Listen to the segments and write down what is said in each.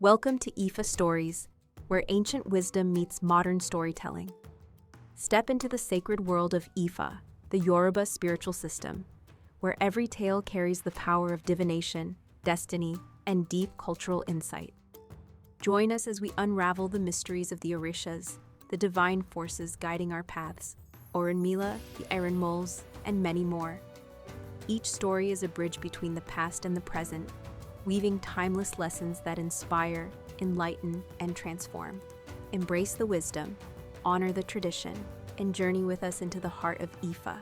Welcome to IFAStories, where ancient wisdom meets modern storytelling. Step into the sacred world of Ifa, the Yoruba spiritual system, where every tale carries the power of divination, destiny, and deep cultural insight. Join us as we unravel the mysteries of the Orishas, the divine forces guiding our paths, Òrúnmìlà, the Iron Moles, and many more. Each story is a bridge between the past and the present, weaving timeless lessons that inspire, enlighten, and transform. Embrace the wisdom, honor the tradition, and journey with us into the heart of Ifa.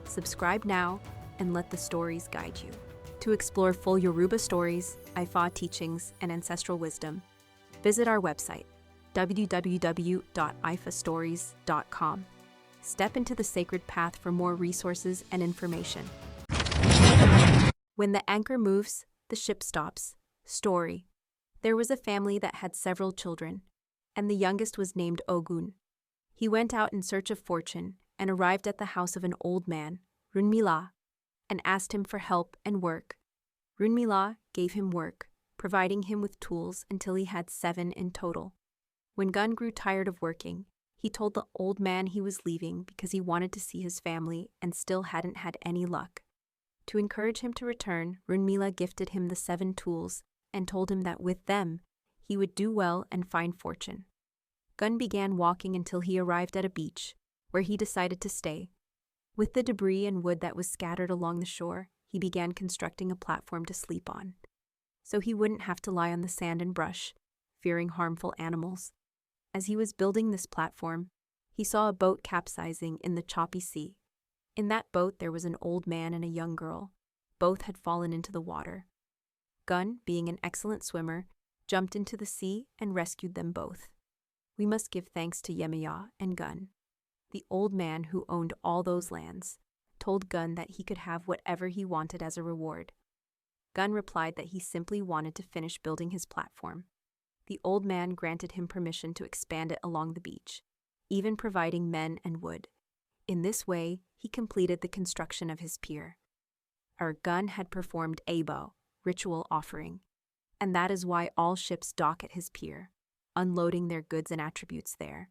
Subscribe now and let the stories guide you. To explore full Yoruba stories, Ifa teachings, and ancestral wisdom, visit our website, www.ifastories.com. Step into the sacred path for more resources and information. When the anchor moves, the ship stops. Story. There was a family that had several children, and the youngest was named Ògún. He went out in search of fortune and arrived at the house of an old man, Òrúnmìlà, and asked him for help and work. Òrúnmìlà gave him work, providing him with tools until he had 7 in total. When Gun grew tired of working, he told the old man he was leaving because he wanted to see his family and still hadn't had any luck. To encourage him to return, Òrúnmìlà gifted him the 7 tools and told him that with them, he would do well and find fortune. Gun began walking until he arrived at a beach, where he decided to stay. With the debris and wood that was scattered along the shore, he began constructing a platform to sleep on, so he wouldn't have to lie on the sand and brush, fearing harmful animals. As he was building this platform, he saw a boat capsizing in the choppy sea. In that boat there was an old man and a young girl. Both had fallen into the water. Gun, being an excellent swimmer, jumped into the sea and rescued them both. We must give thanks to Meyi and Gun. The old man who owned all those lands told Gun that he could have whatever he wanted as a reward. Gun replied that he simply wanted to finish building his platform. The old man granted him permission to expand it along the beach, even providing men and wood. In this way, he completed the construction of his pier. Our Gun had performed Abo, ritual offering, and that is why all ships dock at his pier, unloading their goods and attributes there.